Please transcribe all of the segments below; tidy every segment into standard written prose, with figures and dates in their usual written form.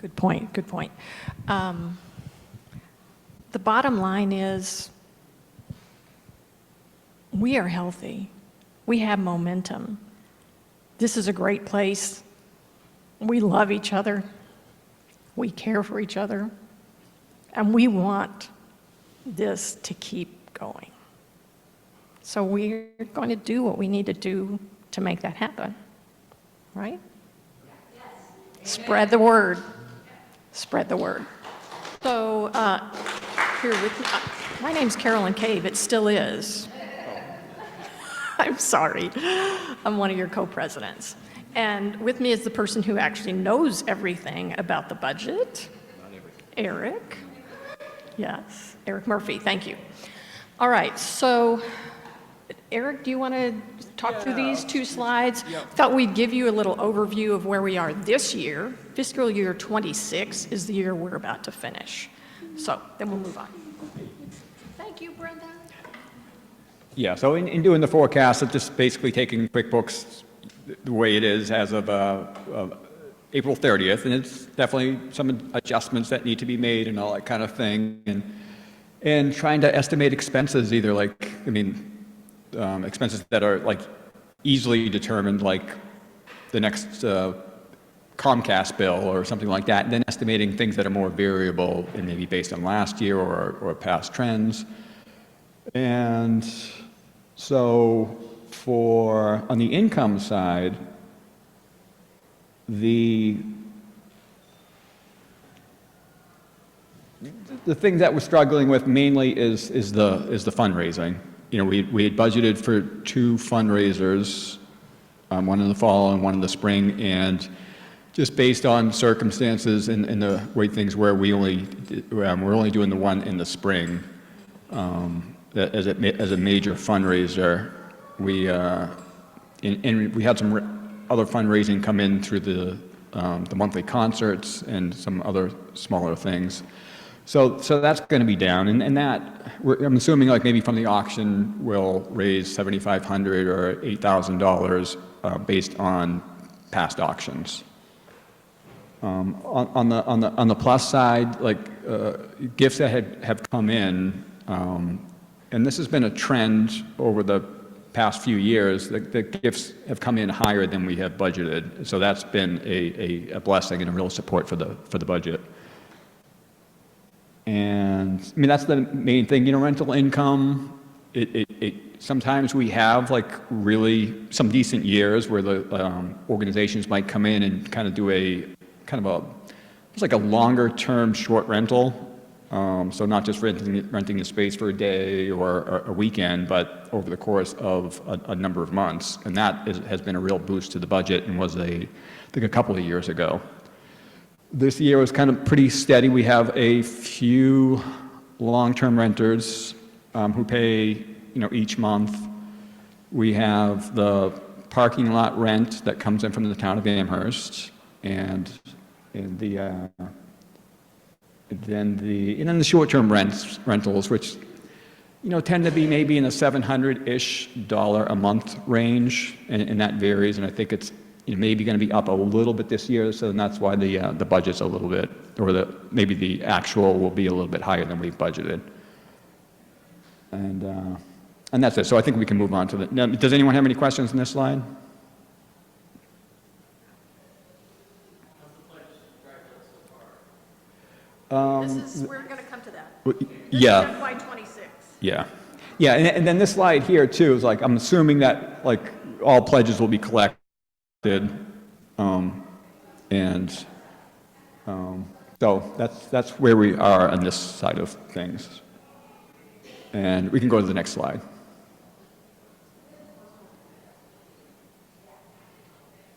Good point, good point. The bottom line is we are healthy. We have momentum. This is a great place. We love each other. We care for each other. And we want this to keep going. So we're going to do what we need to do to make that happen, right? Yes. Spread the word. Spread the word. So here with me, my name's Carolyn Cave. It still is. I'm sorry. I'm one of your co-presidents. And with me is the person who actually knows everything about the budget. Eric. Yes, Eric Murphy. Thank you. All right. So, Eric, do you want to talk through these two slides? Thought we'd give you a little overview of where we are this year. Fiscal year 26 is the year we're about to finish. So then we'll move on. Thank you, Brenda. Yeah, so in doing the forecast, it's just basically taking QuickBooks the way it is as of April 30th, and it's definitely some adjustments that need to be made and all that kind of thing, and trying to estimate expenses, either expenses that are like easily determined, like the next Comcast bill or something like that, and then estimating things that are more variable and maybe based on last year or past trends. And so on the income side, the thing that we're struggling with mainly is the fundraising. You know, we had budgeted for 2 fundraisers, one in the fall and one in the spring, and just based on circumstances and the way things were, we're only doing the one in the spring as a major fundraiser. We had some other fundraising come in through the monthly concerts and some other smaller things. So that's going to be down, and that I'm assuming like maybe from the auction we'll raise $7,500 or $8,000 based on past auctions. On the plus side, like gifts that have come in, and this has been a trend over the past few years. The gifts have come in higher than we have budgeted, so that's been a blessing and a real support for the budget. And I mean, that's the main thing. You know, rental income. Sometimes we have like really some decent years where the organizations might come in and kind of do it's like a longer term short rental. So not just renting a space for a day or a weekend, but over the course of a number of months. And that has been a real boost to the budget and was I think a couple of years ago. This year was kind of pretty steady. We have a few long-term renters who pay, each month. We have the parking lot rent that comes in from the town of Amherst, and then the short-term rentals, which tend to be maybe in the $700-ish a month range, and that varies. And I think it's maybe going to be up a little bit this year, so that's why the budget's a little bit, or maybe the actual will be a little bit higher than we've budgeted. And that's it. So I think we can move on to now, does anyone have any questions on this slide? We're going to come to that. Yeah. This is FY26. Yeah. Yeah, and then this slide here too is like, I'm assuming that like all pledges will be collected. So that's where we are on this side of things. And we can go to the next slide.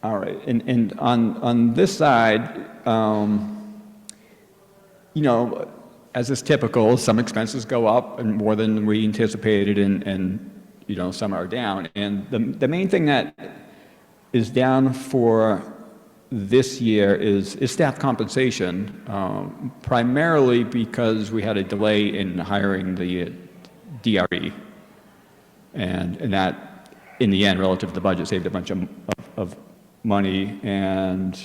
All right, and on this side, as is typical, some expenses go up and more than we anticipated, and some are down. And the main thing that is down for this year is staff compensation, primarily because we had a delay in hiring the DRE, and that, in the end, relative to the budget, saved a bunch of money. And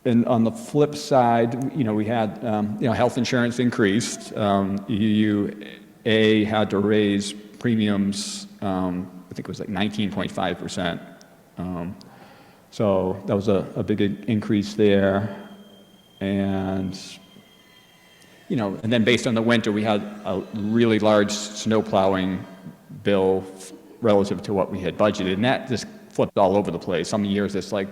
And on the flip side, we had, health insurance increased. UUA had to raise premiums, I think it was like 19.5%. So that was a big increase there. And, and then based on the winter, we had a really large snow plowing bill relative to what we had budgeted. And that just flipped all over the place. Some years it's like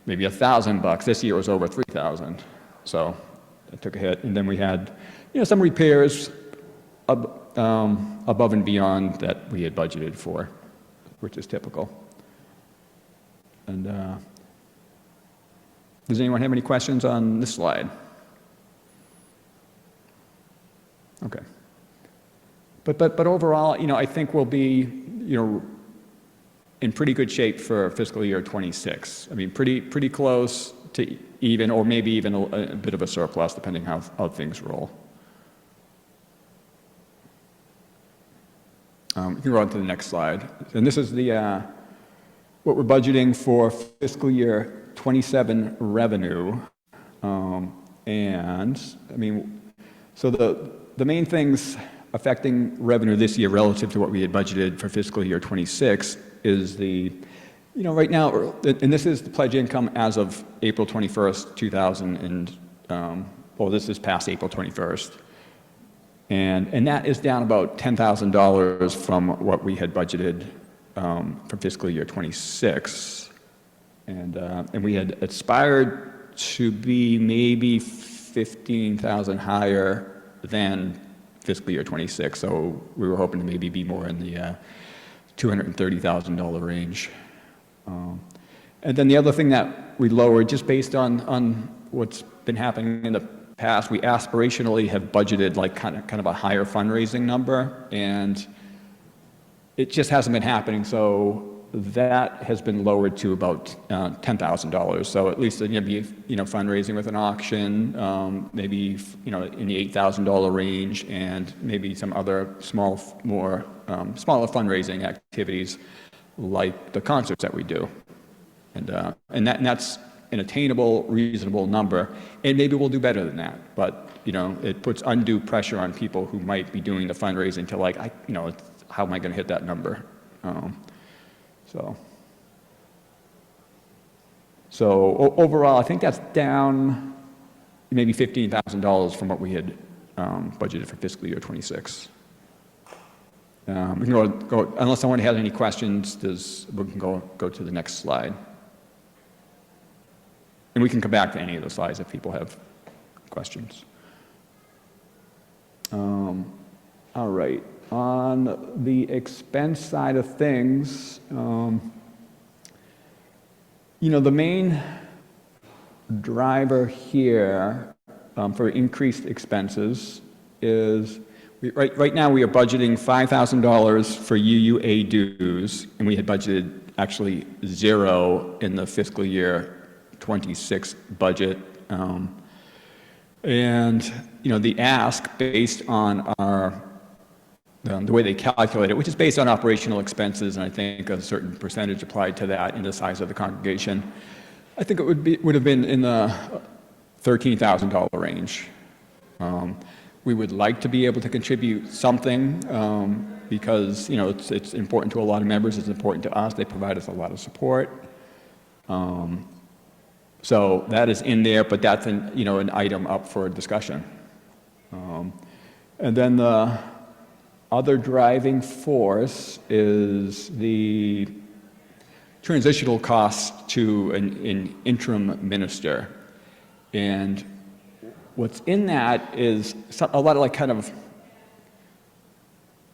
maybe $1,000. This year it was over 3,000. So it took a hit. And then we had, some repairs above and beyond that we had budgeted for, which is typical. And does anyone have any questions on this slide? Okay. But overall, I think we'll be, in pretty good shape for fiscal year 26. I mean, pretty close to even, or maybe even a bit of a surplus, depending how things roll. You can go on to the next slide. And this is what we're budgeting for fiscal year 27 revenue. And, so the main things affecting revenue this year relative to what we had budgeted for fiscal year 26 is right now, and this is the pledge income as of April 21st, this is past April 21st. And that is down about $10,000 from what we had budgeted for fiscal year 26. And we had aspired to be maybe 15,000 higher than fiscal year 26. So we were hoping to maybe be more in the $230,000 range. And then the other thing that we lowered, just based on what's been happening in the past, we aspirationally have budgeted like kind of a higher fundraising number, and it just hasn't been happening. So that has been lowered to about $10,000. So at least it'd be fundraising with an auction, maybe in the $8,000 range, and maybe some other smaller fundraising activities like the concerts that we do, and that's an attainable, reasonable number, and maybe we'll do better than that. But it puts undue pressure on people who might be doing the fundraising to how am I going to hit that number? So overall, I think that's down maybe $15,000 from what we had budgeted for fiscal year 26. We can go unless someone has any questions. We can go to the next slide, and we can come back to any of the slides if people have questions. All right. On the expense side of things, the main driver here for increased expenses is right now we are budgeting $5,000 for UUA dues, and we had budgeted actually zero in the fiscal year 26 budget. And the ask based on the way they calculate it, which is based on operational expenses, and I think a certain percentage applied to that in the size of the congregation, I think it would have been in the $13,000 range. We would like to be able to contribute something because it's important to a lot of members. It's important to us. They provide us a lot of support. So that is in there, but that's an item up for discussion. And then the other driving force is the transitional costs to an interim minister. And what's in that is a lot of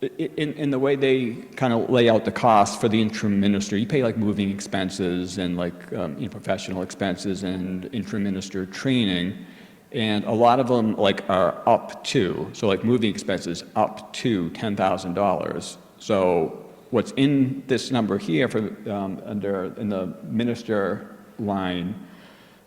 in the way they kind of lay out the costs for the interim minister. You pay like moving expenses and professional expenses and interim minister training. And a lot of them are up to, so moving expenses up to $10,000. So what's in this number here for in the minister line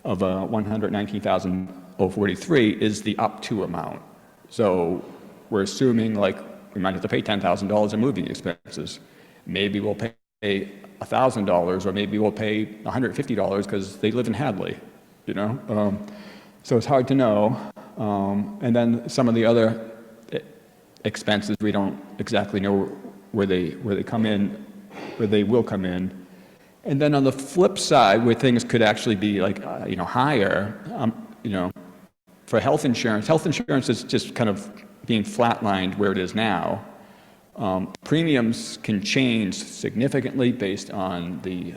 of $119,043 is the up to amount. So we're assuming we might have to pay $10,000 in moving expenses. Maybe we'll pay $1,000, or maybe we'll pay $150 because they live in Hadley. you know? So it's hard to know. And then some of the other expenses, we don't exactly know where they come in, where they will come in. And then on the flip side, where things could actually be like, you know, higher, you know, for health insurance is just kind of being flatlined where it is now. Premiums can change significantly based on the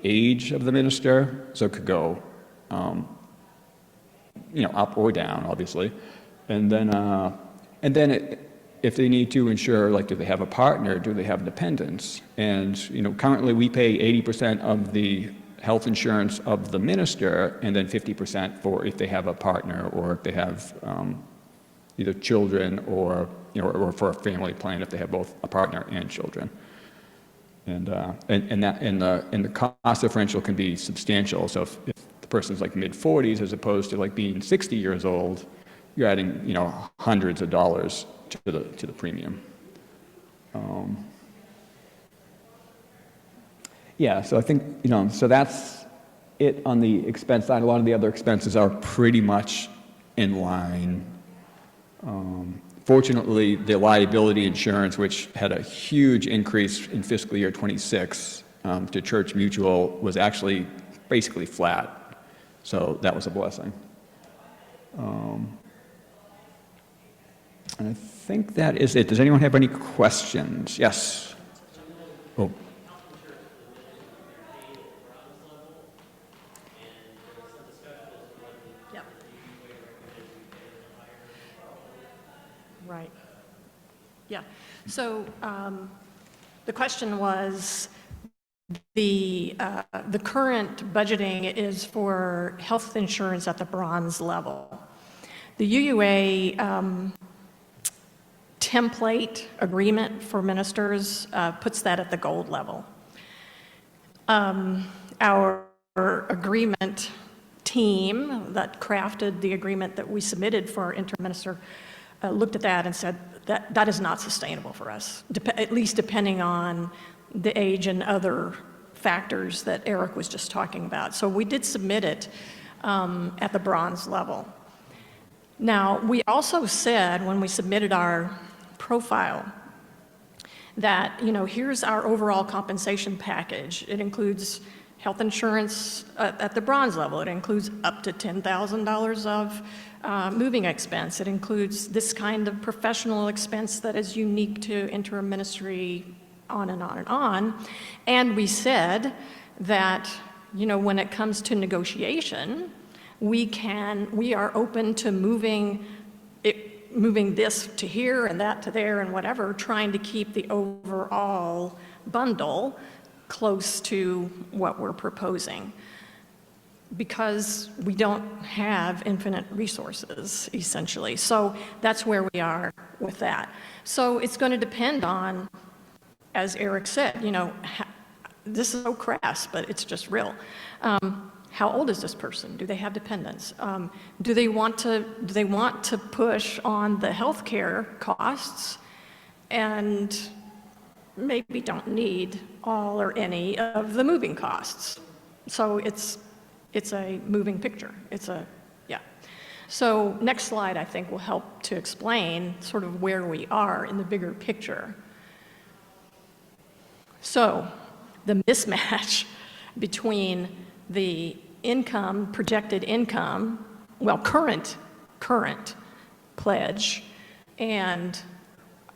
age of the minister, so it could go, you know, up or down, obviously. And then if they need to insure, like, do they have a partner? Do they have dependents? And, you know, currently we pay 80% of the health insurance of the minister, and then 50% for if they have a partner or if they have either children or, you know, or for a family plan if they have both a partner and children. And the cost differential can be substantial. So if the person's like mid-40s as opposed to like being 60 years old, you're adding, you know, hundreds of dollars to the premium. Yeah, so I think, you know, so that's it on the expense side. A lot of the other expenses are pretty much in line. Fortunately, the liability insurance, which had a huge increase in fiscal year 26 to Church Mutual, was actually basically flat. So that was a blessing. And I think that is it. Does anyone have any questions? Yes. Oh. Yep. Right. Yeah. So the question was, the current budgeting is for health insurance at the bronze level. The UUA template agreement for ministers puts that at the gold level. Our agreement team that crafted the agreement that we submitted for our interim minister looked at that and said that is not sustainable for us, at least depending on the age and other factors that Eric was just talking about. So we did submit it at the bronze level. Now, we also said when we submitted our profile that, you know, here's our overall compensation package. It includes health insurance at the bronze level. It includes up to $10,000 of moving expense. It includes this kind of professional expense that is unique to interim ministry, on and on and on. And we said that, you know, when it comes to negotiation, we are open to moving this to here and that to there and whatever, trying to keep the overall bundle close to what we're proposing, because we don't have infinite resources, essentially. So that's where we are with that. So it's going to depend on, as Eric said, you know, this is so crass, but it's just real. How old is this person? Do they have dependents? Do they want to push on the healthcare costs and maybe don't need all or any of the moving costs? So it's a moving picture. Yeah. So next slide, I think, will help to explain sort of where we are in the bigger picture. So the mismatch between the income, projected income, well, current pledge, and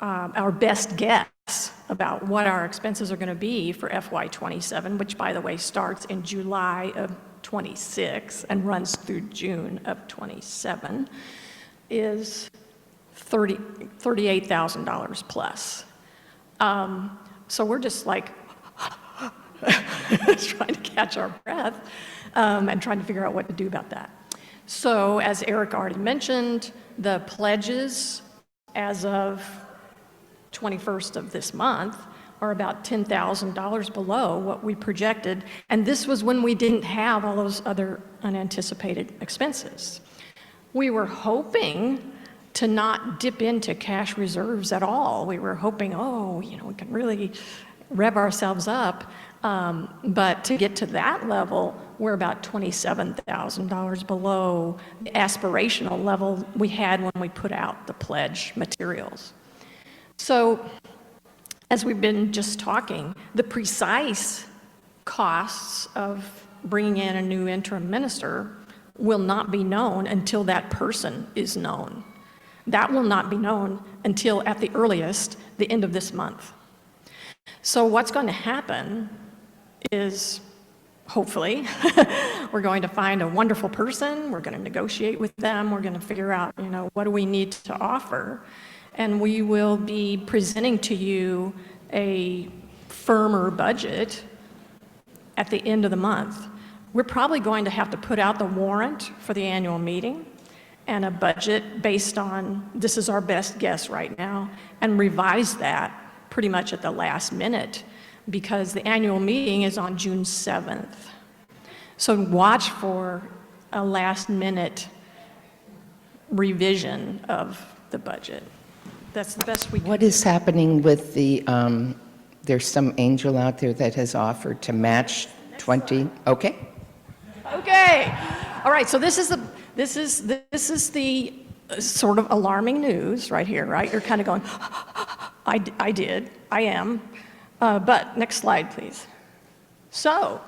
our best guess about what our expenses are going to be for FY27, which, by the way, starts in July of 26 and runs through June of 27, is $38,000 plus. So we're just like trying to catch our breath and trying to figure out what to do about that. So as Eric already mentioned, the pledges as of 21st of this month are about $10,000 below what we projected. And this was when we didn't have all those other unanticipated expenses. We were hoping to not dip into cash reserves at all. We were hoping, we can really rev ourselves up. But to get to that level, we're about $27,000 below the aspirational level we had when we put out the pledge materials. So, as we've been just talking, the precise costs of bringing in a new interim minister will not be known until that person is known. That will not be known until, at the earliest, the end of this month. So what's going to happen is, hopefully, we're going to find a wonderful person, we're going to negotiate with them, we're going to figure out, what do we need to offer, and we will be presenting to you a firmer budget at the end of the month. We're probably going to have to put out the warrant for the annual meeting and a budget based on, this is our best guess right now, and revise that pretty much at the last minute, because the annual meeting is on June 7th. So watch for a last-minute revision of the budget. That's the best we can What do. is happening with the, there's some angel out there that has offered to match 20, okay? Okay. All right, so this is the sort of alarming news right here, right? You're kind of going, I am. But next slide, please. So,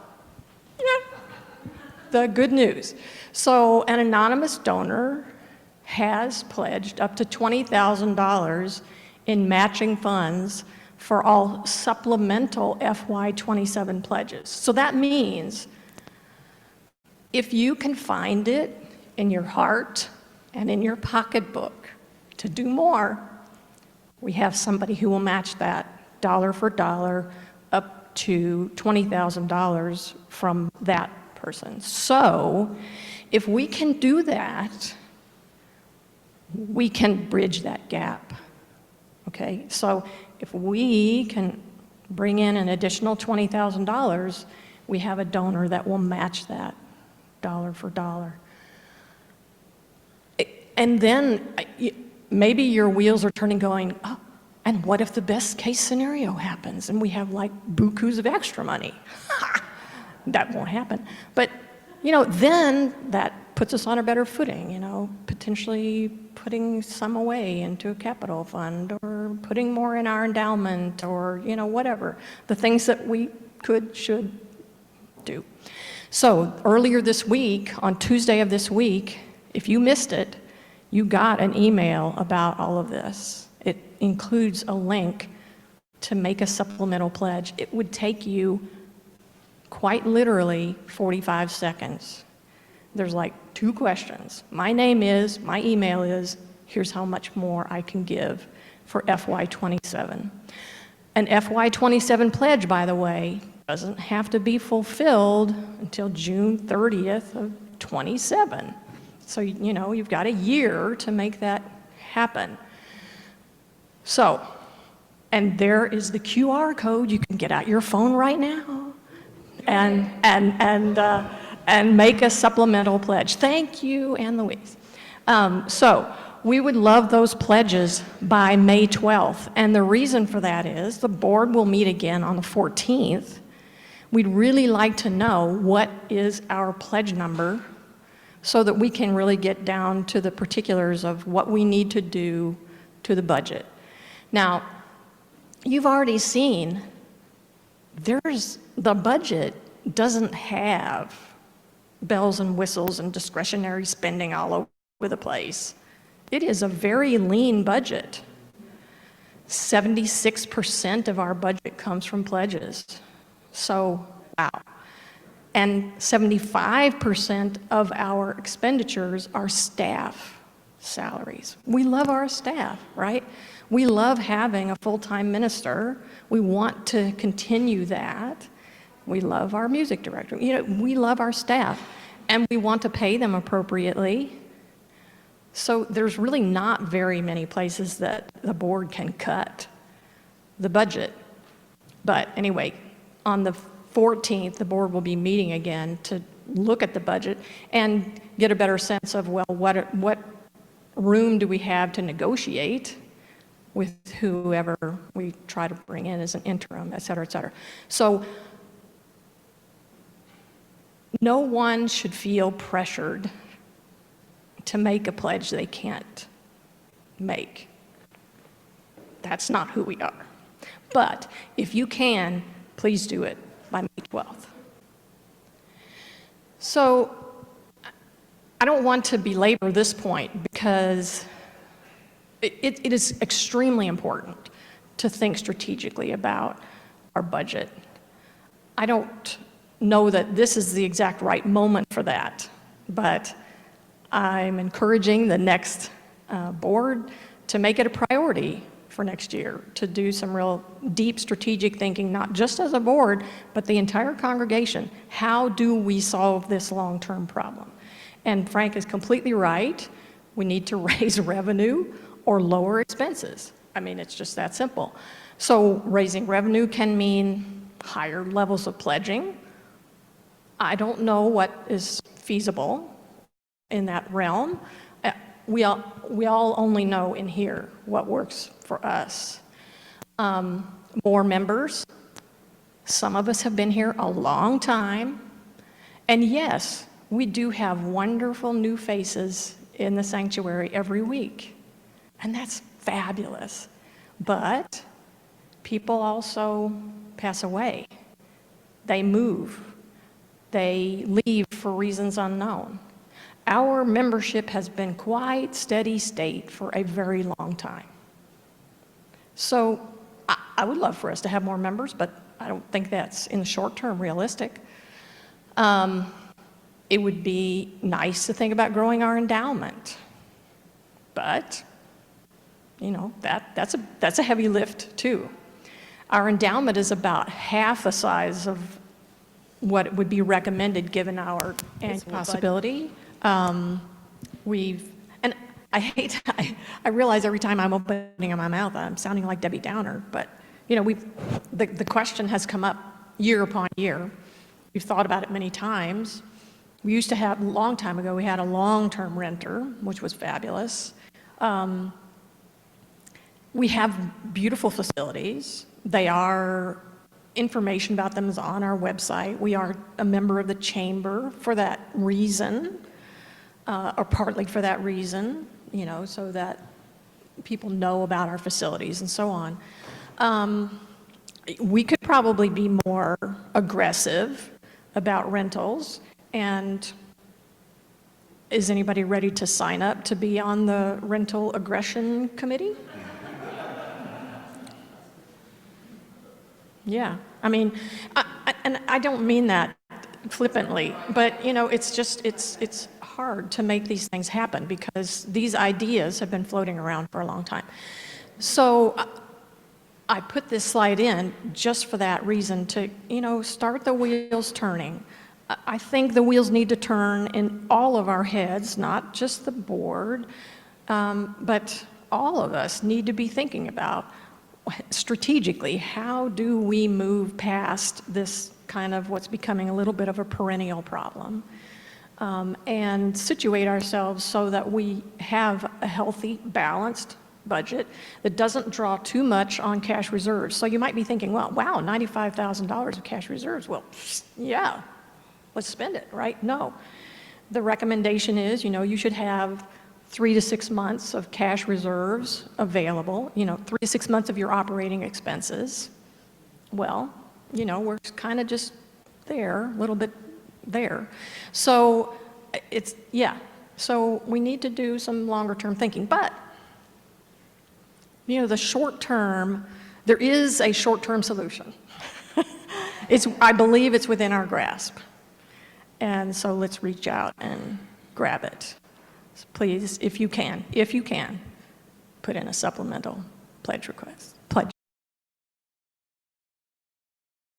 the good news. So an anonymous donor has pledged up to $20,000 in matching funds for all supplemental FY27 pledges. So that means if you can find it in your heart and in your pocketbook to do more, we have somebody who will match that dollar for dollar up to $20,000 from that person. So if we can do that, we can bridge that gap. Okay, so if we can bring in an additional $20,000, we have a donor that will match that dollar for dollar. And then maybe your wheels are turning going, oh, and what if the best case scenario happens and we have like bukus of extra money? That won't happen. But, then that puts us on a better footing, potentially putting some away into a capital fund or putting more in our endowment or, whatever. The things that we should do. So earlier this week, on Tuesday of this week, if you missed it, you got an email about all of this. It includes a link to make a supplemental pledge. It would take you quite literally 45 seconds. There's like 2 questions. My name is, my email is, here's how much more I can give for FY27. An FY27 pledge, by the way, doesn't have to be fulfilled until June 30th of 27. So, you've got a year to make that happen. So, and there is the QR code. You can get out your phone right now and make a supplemental pledge. Thank you, Anne Louise. So we would love those pledges by May 12th. And the reason for that is the board will meet again on the 14th. We'd really like to know what is our pledge number so that we can really get down to the particulars of what we need to do to the budget. Now, you've already seen the budget doesn't have bells and whistles and discretionary spending all over the place. It is a very lean budget. 76% of our budget comes from pledges. So, wow. And 75% of our expenditures are staff salaries. We love our staff, right? We love having a full-time minister. We want to continue that. We love our music director. We love our staff, and we want to pay them appropriately. So there's really not very many places that the board can cut the budget. But anyway, on the 14th, the board will be meeting again to look at the budget and get a better sense of, well, what room do we have to negotiate with whoever we try to bring in as an interim, et cetera, et cetera. So No one should feel pressured to make a pledge they can't make. That's not who we are. But if you can, please do it by May 12th. So I don't want to belabor this point because it is extremely important to think strategically about our budget. I don't know that this is the exact right moment for that, but I'm encouraging the next board to make it a priority for next year, to do some real deep strategic thinking, not just as a board, but the entire congregation. How do we solve this long-term problem? And Frank is completely right. We need to raise revenue or lower expenses. I mean, it's just that simple. So raising revenue can mean higher levels of pledging. I don't know what is feasible in that realm. We all only know in here what works for us. More members. Some of us have been here a long time. And yes, we do have wonderful new faces in the sanctuary every week. And that's fabulous. But people also pass away. They move. They leave for reasons unknown. Our membership has been quite steady state for a very long time. So I would love for us to have more members, but I don't think that's in the short term realistic. It would be nice to think about growing our endowment, but you know, that's a heavy lift too. Our endowment is about half the size of what would be recommended given our annual possibility. And I realize every time I'm opening my mouth, I'm sounding like Debbie Downer, but you know, the question has come up year upon year. We've thought about it many times. We used to have, a long time ago, we had a long-term renter, which was fabulous. We have beautiful facilities. Information about them is on our website. We are a member of the chamber for that reason, or partly for that reason, you know, so that people know about our facilities and so on. We could probably be more aggressive about rentals, and is anybody ready to sign up to be on the rental aggression committee? Yeah, I mean, and I don't mean that flippantly, but you know, it's hard to make these things happen because these ideas have been floating around for a long time. So I put this slide in just for that reason, to, you know, start the wheels turning. I think the wheels need to turn in all of our heads, not just the board, but all of us need to be thinking about strategically, how do we move past this kind of what's becoming a little bit of a perennial problem, and situate ourselves so that we have a healthy, balanced budget that doesn't draw too much on cash reserves. So you might be thinking, well, wow, $95,000 of cash reserves. Well, yeah, let's spend it, right? No. The recommendation is, you know, you should have 3 to 6 months of cash reserves available, you know, 3 to 6 months of your operating expenses. Well, you know, we're kind of just there, a little bit there. So so we need to do some longer term thinking. But, you know, the short term, there is a short term solution. I believe it's within our grasp. And so let's reach out and grab it. So please, if you can, put in a supplemental pledge request.